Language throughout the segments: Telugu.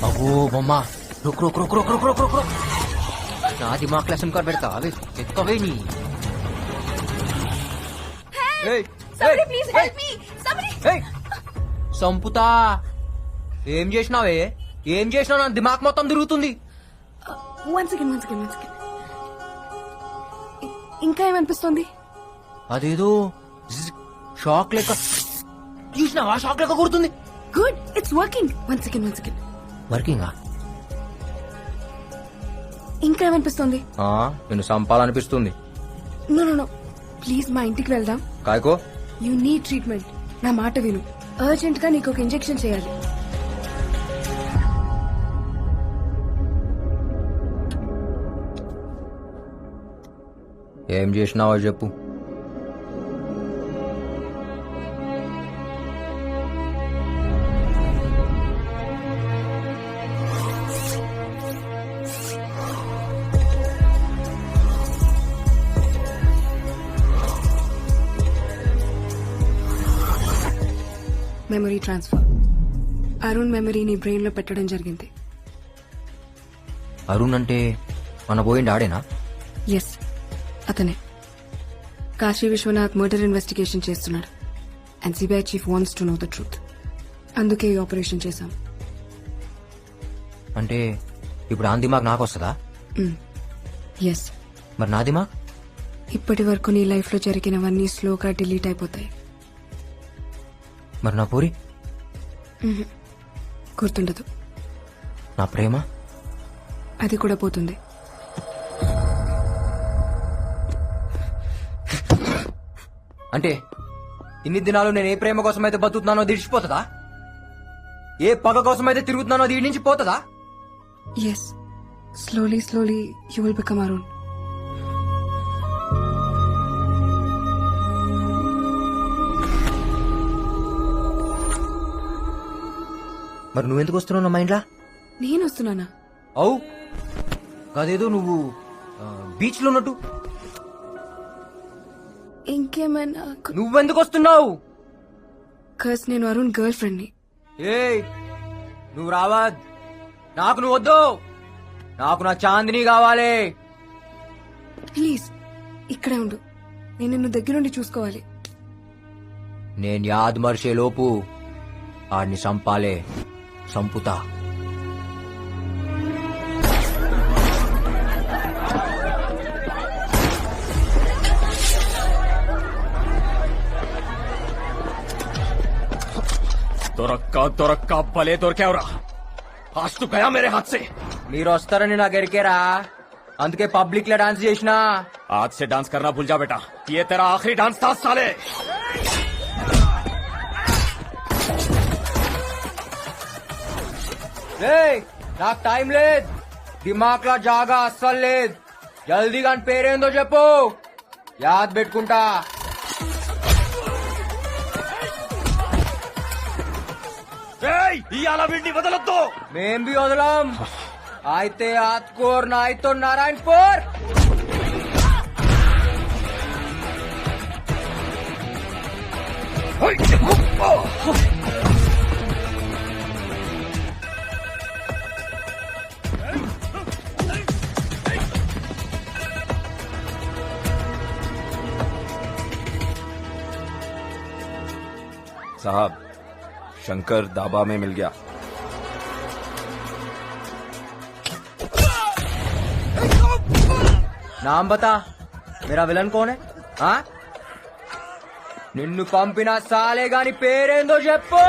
అబ్బో బొమ్మ रुक रुक रुक रुक रुक रुक रुक रुक నా దిమాగ్ క్లాస్ कर పెడతా అవి ఎక్కవే నీ Somebody please help me. Somebody. సంపుతా ఏం చేసినావే ఏం చేసినావు నా దిమాగ్ మొత్తం తిరుగుతుంది One second. ఇంకా ఏమనిపిస్తుంది? అదేదో షాక్ లెక్క చూసినావా షాక్ లెక్క కొడుతుంది good, it's working. One second. వర్కింగా ఇంకా ఏమనిపిస్తుంది? నేను సంపాలనిపిస్తుంది నో ప్లీజ్ మా ఇంటికి వెళ్దాం. కాయకో యూ నీడ్ ట్రీట్మెంట్. నా మాట విను. అర్జెంట్ గా నీకు ఒక ఇంజెక్షన్ చేయాలి. ఏం చేసినావో చెప్పు మెమరీ ట్రాన్స్ఫర్. అరుణ్ మెమరీ నీ బ్రెయిన్ లో పెట్టడం జరిగింది. అరుణ్ అంటే మన పోయిండి ఆడేనా? ఎస్, అతనే. కాశీ విశ్వనాథ్ మర్డర్ ఇన్వెస్టిగేషన్ చేస్తున్నాడు and CBI chief wants to know the truth. అందుకే ఈ ఆపరేషన్ చేశాం. అంటే ఇప్పుడు ఆ దిమాగ్ నాకు వస్తుందా? ఎస్. మరి నా దిమాగ్? ఇప్పటి వరకు నీ లైఫ్ లో జరిగినవన్నీ స్లోగా డిలీట్ అయిపోతాయి. మరి నా పూరి? గుర్తుండదు. నా ప్రేమ? అది కూడా పోతుంది. అంటే ఇన్ని దినాలు నేను ఏ ప్రేమ కోసం అయితే బతుకుతున్నానో దిడిచిపోతుందా? ఏ పగ కోసం అయితే తిరుగుతున్నానో దీడి నుంచి పోతుందా? Yes, slowly you will become Arun. మరి నువ్వెందుకు వస్తున్నావు నా మైండ్లా? నేను వస్తున్నానా? అవు కాదేదో నువ్వు బీచ్ లో ఉన్నట్టు. ఇంకేమైనా? నువ్వెందుకు వస్తున్నావు? కస్ నేను అరుణ్ గర్ల్ ఫ్రెండ్ ని. ఏయ్ నువ్వు రావద్. నాకు నువ్వు వద్దు. నాకు నా చాందిని కావాలి. ప్లీజ్ ఇక్కడే ఉండు. నేను నిన్ను దగ్గరుండి చూసుకోవాలి. నేను యాద్ మర్చే లోపు ఆడిని సంపాలే. సంపుతా. దొరక్క భలే దొరికావురా. आज तो गया मेरे हाथ से. మీరు వస్తారని నాకు ఎరికేరా, అందుకే పబ్లిక్ లో డాన్స్ చేసినా. आज से डांस करना भूल जा बेटा. ये तेरा आखिरी डांस था साले. నాకు టైం లేదు. దిమాగ్ లా జాగా అస్సలు లేదు. జల్దీగా పేరేందో చెప్పు, యాద్ పెట్టుకుంటా. ఇవాళ వీడిని వదలొద్దు. మేం బి వదలం. అయితే ఆత్కూర్ నాయతో నారాయణపూర్. साहब शंकर दाबा में मिल गया. नाम बता, मेरा विलन कौन है? हाँ నిన్ను పంపిన సాలే గాని పేరేందో చెప్పు.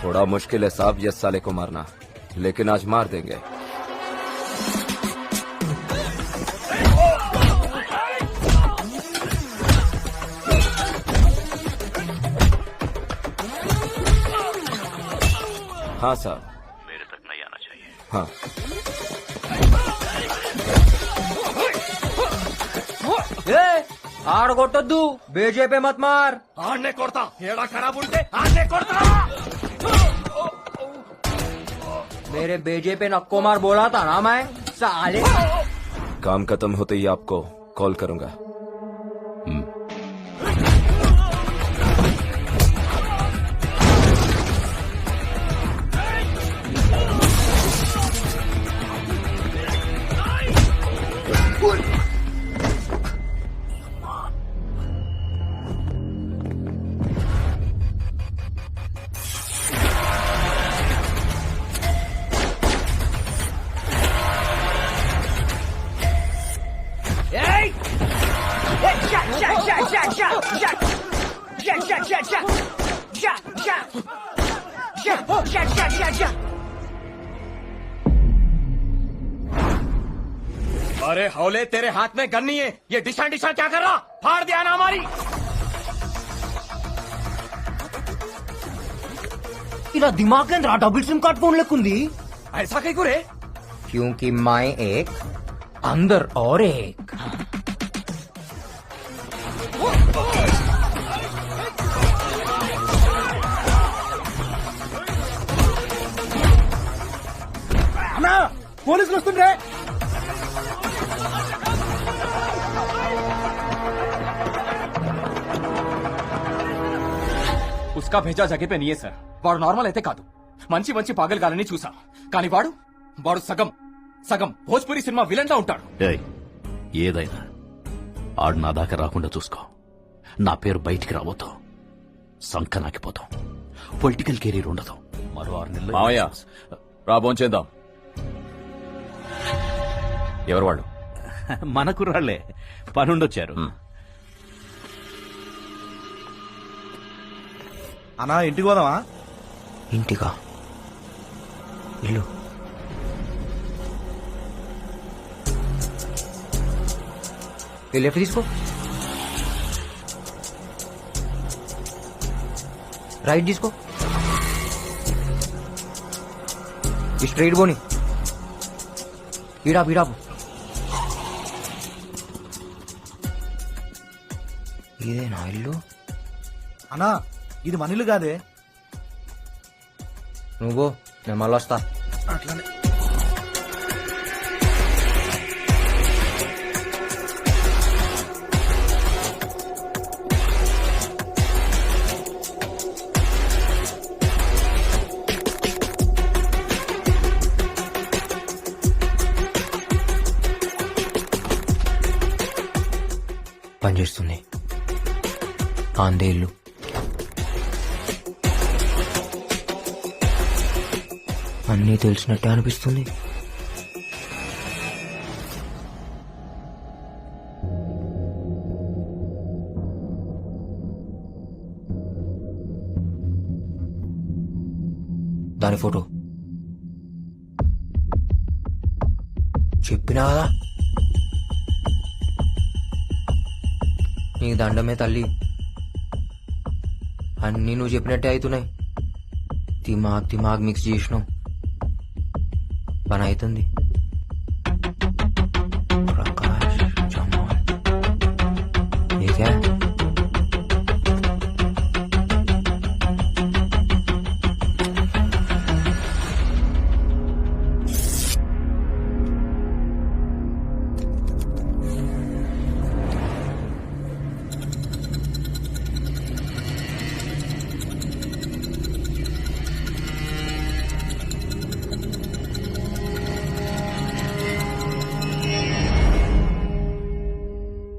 थोड़ा मुश्किल है साहब ये साले को मारना, लेकिन आज मार देंगे. हाँ साहब, मेरे तक नहीं आना चाहिए. हाँ. ఆడగొట్టొద్దు, బీజేపీ మత్ మార్. ఆడనే కొడతా. ఏడా ఖరాబ్ ఉంటే ఆడనే కొడతా. मेरे बीजेपी नक्को मार बोला था ना मैं, साले. काम खत्म होते ही आपको कॉल करूंगा. अरे हौले तेरे हाथ में गन नहीं है, ये डिशा डिशा क्या कर रहा? फाड़ दिया ना हमारी। ఇలా దిమాగ్ కేంద్ర డబుల్ సిమ్ కార్డ్ फोन लेकुंदी ऐसा कहीं को रे? क्योंकि मैं एक अंदर और एक అన్నా పోలీసులు వస్తుండే. उसका भेजा जगह पे नहीं है सर. వాడు నార్మల్ అయితే కాదు, మంచి మంచి పాగల్గాలని చూసా, కానీ వాడు వాడు సగం సగం భోజ్పురి సినిమా విలన్ లా ఉంటాడు. ఏయ్, ఏదైనా ఆడు నా దాకా రాకుండా చూసుకో. నా పేరు బయటికి రాబోతాం, సంకనాకిపోతాం, పొలిటికల్ కెరీర్ ఉండదు. మరో 6 నెలలు మావయ్య రాబోన్ చేద్దాం. ఎవరు వాళ్ళు? మన కుర్రాళ్లే పనుండొచ్చారు. అన్నా ఇంటికి పోదామా? ఇంటికా? ఇల్లు ఈ లెఫ్ట్ తీసుకో, రైట్ తీసుకో, ఈ స్ట్రైట్ పోని, ఈడాపు ఈడాపు. ఇదేనా ఇల్లు? అన్నా ఇది మన ఇల్లు కాదే. నువ్వు నేను మళ్ళీ వస్తా. అట్లానే పనిచేస్తుంది. ఆందే ఇల్లు. అన్నీ తెలిసినట్టే అనిపిస్తుంది. దాని ఫోటో చెప్పినా కదా, నీకు దండమే తల్లి. అన్నీ నువ్వు చెప్పినట్టే అవుతున్నాయి. దిమాగ్ దిమాగ్ మిక్స్ చేసినావు, పని అవుతుంది. ప్రకాష్ జమాల్ ఏకా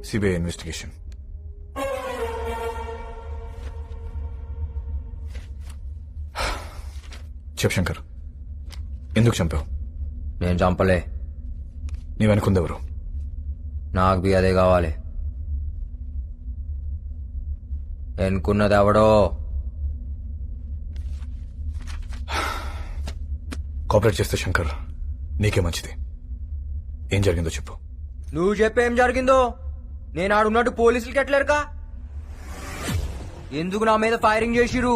సిబిఐ ఇన్వెస్టిగేషన్. చెప్ శంకర్, ఎందుకు చంపావు? నేను చంపలే. నీ వెనుకుందెవరు? నాకు బి అదే కావాలి. ఎన్నుకున్నది ఎవడో. కోఆపరేట్ చేస్తే శంకర్ నీకే మంచిది. ఏం జరిగిందో చెప్పు. నువ్వు చెప్పేం జరిగిందో. నేను ఆడున్నట్టు పోలీసులకి ఎట్లేరుకా? ఎందుకు నా మీద ఫైరింగ్ చేసిరు?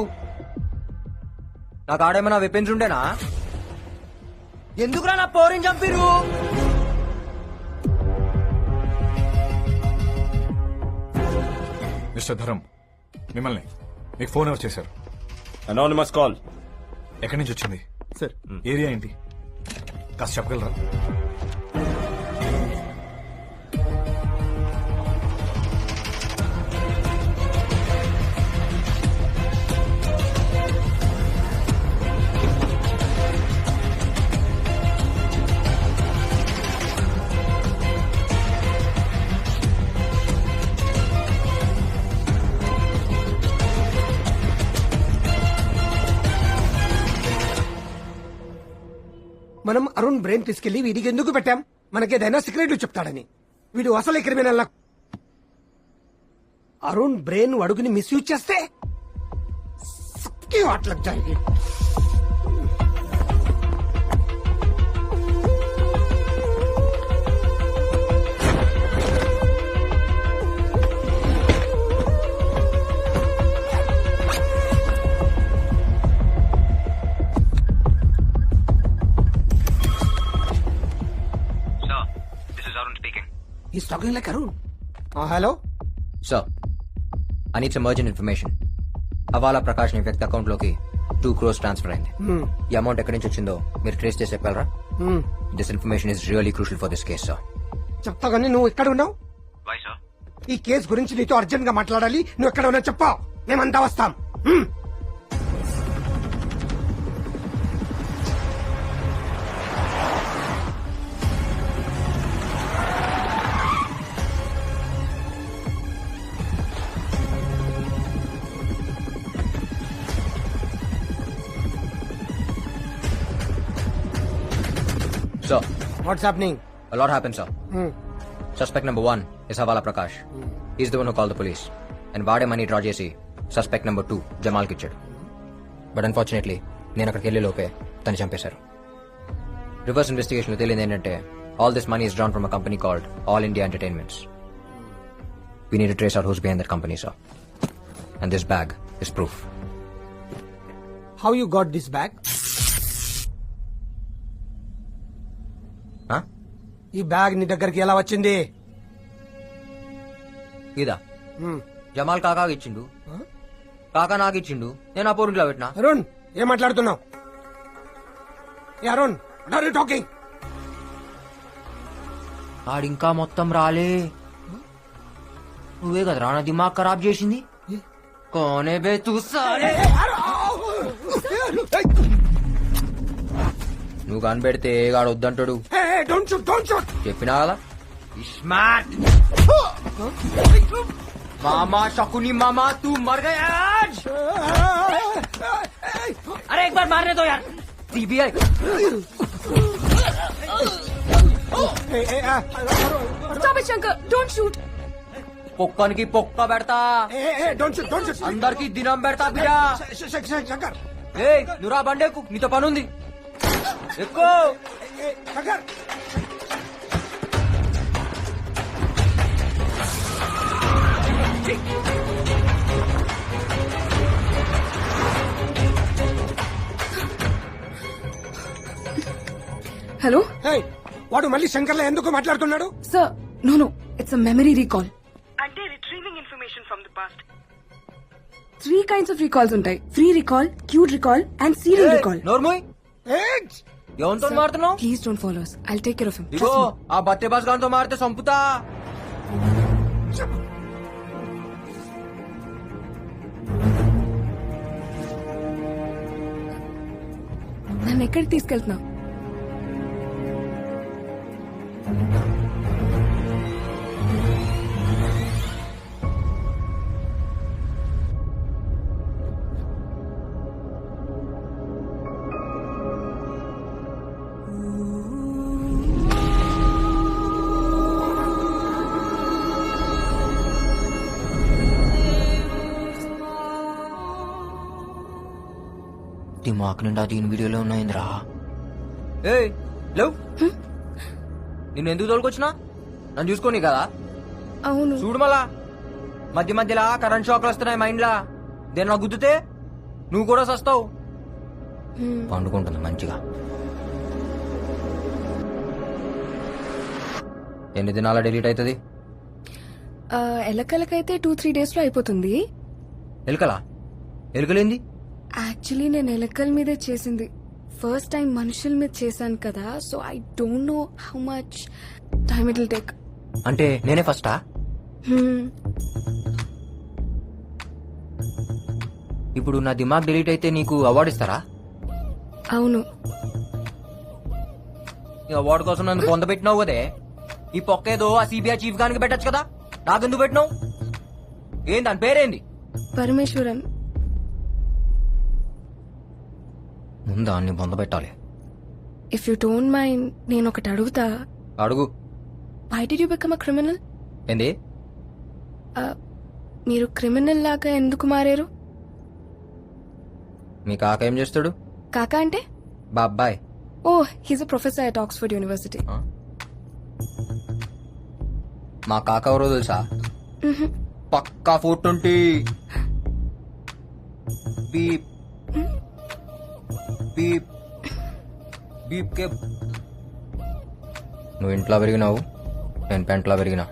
నాకు ఆడేమైనా వెపన్స్ ఉండేనా? ఎందుకురా నా పౌరిని చంపిరు? మిస్టర్ ధరం, మిమ్మల్ని మీకు ఫోన్ ఎవరు చేశారు? Anonymous call. ఎక్కడి నుంచి వచ్చింది సార్? ఏరియా ఏంటి కాస్త చెప్పగలరా? మనం అరుణ్ బ్రెయిన్ తీసుకెళ్లి వీడికి ఎందుకు పెట్టాం? మనకేదైనా సీక్రెట్ చెప్తాడని. వీడు అసలే క్రిమినల్. అరుణ్ బ్రెయిన్ అడుగుని మిస్యూజ్ చేస్తే సబ్కి what లగ్ Jaayegi. Sir, this is Arun speaking. He's talking like Arun. Hello? Sir, I need some urgent information. హవాలా ప్రకాష్ ని వ్యక్తి అకౌంట్ లోకి 2 crores ట్రాన్స్ఫర్ అయింది. ఈ అమౌంట్ ఎక్కడి నుంచి వచ్చిందో మీరు ట్రేస్ చేసి చెప్పగలరా? This information is really crucial for this case sir. చెప్తా కానీ నువ్వు ఎక్కడ ఉన్నావు? ఈ కేసు గురించి నీతో అర్జెంట్ గా మాట్లాడాలి. నువ్వు ఎక్కడ ఉన్నావు చెప్పావు, మేమంతా వస్తాం. Sir, what's happening? a lot happened, sir. Suspect number 1 is Havala Prakash. He's the one who called the police. And వాడే మనీ డ్రా చేసి సస్పెక్ట్ నెంబర్ 2 జమాల్కి ఇచ్చాడు. బట్ అన్ఫార్చునేట్లీ నేను అక్కడికి వెళ్లే లోపే తను చంపేశారు. రివర్స్ ఇన్వెస్టిగేషన్ లో తేలింది ఏంటంటే all this money is drawn from a company called all India entertainments. We need to trace out who's behind that company, sir. And this bag is proof. How you got this bag? ఈ బ్యాగ్ నీ దగ్గరికి ఎలా వచ్చింది? ఇదా జమాల్ కాకాకి ఇచ్చిండు, కాకా నాకు ఇచ్చిండు, నేను ఆ పోరింట్లో పెట్టినా. అరుణ్ ఏం మాట్లాడుతున్నావు? Arun what are you talking? ఆడింకా మొత్తం రాలే. నువ్వే కదా నా దిమాగ్ ఖరాబ్ చేసింది. కోనే బే తూ సాలే. నువ్వు కనిపెడితే గాడు వద్దంటాడు. Don't shoot, don't shoot. చెప్పినా కదా స్మార్ట్ మామా शकुनी मामा तू मर गया आज. अरे एक बार मारने दो यार. CBI Stop it, Shankar. Don't shoot. పొక్కనికి పొక్క పెడతా, డోంట్ షూట్, డోంట్ షూట్. అందరికి దినం పెడతా బిడ్డ. శంకర్, ఏ నువ్వురా బండేకు, నీతో పనుంది. ఎక్కువ శంకర్. Hello? Hey, వాడు మళ్ళీ శంకర్లో ఎందుకు మాట్లాడుతున్నాడు? Sir, no. It's a memory recall. అంటే retrieving information from the past. 3 kinds of recalls ఉంటాయి. Free recall, queued recall and serial recall. నోర్మోయ్ ఎవరితో మారుతున్నావు? Please don't follow us. I'll take care of him. Ego Trust me. ఆ బత్తే బాస్ గారితో మారితే సంపుతా. నన్ను ఎక్కడికి తీసుకెళ్తున్నావు? దిమాక్ నిండా దీని వీడియోలో ఉన్నాయిందిరా. ఏ లేవు, నిన్ను ఎందుకు తోలుకొచ్చినా? నన్ను చూసుకోని కదా. అవును. చూడు మళ్ళా మధ్య మధ్యలా కరెంట్ షాక్లు వస్తున్నాయి మైండ్ లా. దేని గుద్దుతే నువ్వు కూడా సస్తావు. పండుకుంటుంది మంచిగా. ఎన్ని దినాల డిలీట్ అవుతుంది? ఎలకలకైతే 2-3 days లో అయిపోతుంది. ఎలుకలా? ఎలుకలేంది? యాక్చువల్లీ నేను ఎలకల మీదే చేసింది. ఫస్ట్ టైం మనుషుల మీద చేశాను కదా, so I don't know how much time it will take. అంటే నేనే ఫస్టా? ఇప్పుడు నా దిమాగ్ డిలీట్ అయితే నీకు అవార్డు ఇస్తారా? అవును. ఈ అవార్డు కోసం నన్ను పొందబెట్టినావు కదే. ఈ పొక్కేదో ఆ సిబిఐ చీఫ్ గానికి పెట్టచ్చు కదా, నాకెందుకు పెట్టినావు? ఏం దాని పేరేంది? పరమేశ్వరన్. ముందా అన్ని పొందబెట్టాలి. ఇఫ్ యూ డోంట్ మైండ్ నేను ఒకటి అడుగుతా. అడుగు. Why did you become a criminal? ఏంది? మీరు క్రిమినల్ లాగా ఎందుకు మారారు? మీ కాక ఏం చేస్తాడు? కాకా అంటే? బాబాయ్. Oh, he's a professor at Oxford university. మా కాక ఎవరో తెలుసా? పక్కా 420. బీప్ బీప్ బీప్ కే. నువ్వు ఇంట్లో పెరిగినావు, నేను పెంట్లో పెరిగినా.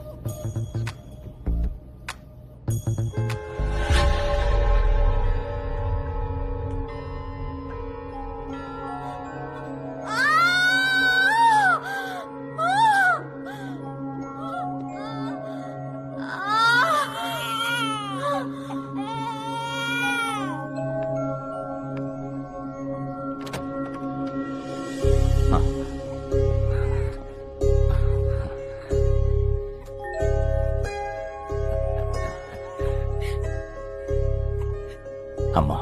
అమ్మా,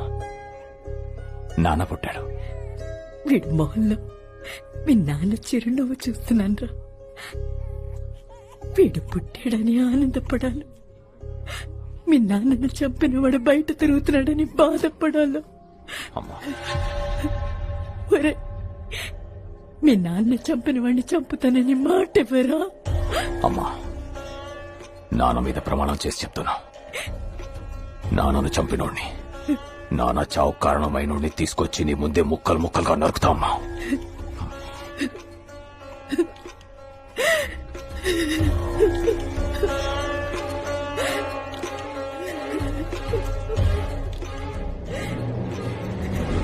నాన్న పుట్టాడు. వీడి మొహంలో మీ నాన్న చిరునవ్వు చూస్తున్నాన్రా. వీడు పుట్టాడని ఆనందపడాలి, మీ నాన్నను చంపిన వాడు బయట తిరుగుతున్నాడని బాధపడాలి. అమ్మా, ఒరే, మీ నాన్న చంపిన వాడిని చంపుతానని మాట ఎవరా? అమ్మా, నాన్న మీద ప్రమాణం చేసి చెప్తున్నా, నాన్నను చంపినోడిని, నాన్న చావు కారణమైనోడిని తీసుకొచ్చి నీ ముందే ముక్కలు ముక్కలుగా నరుకుతా అమ్మా.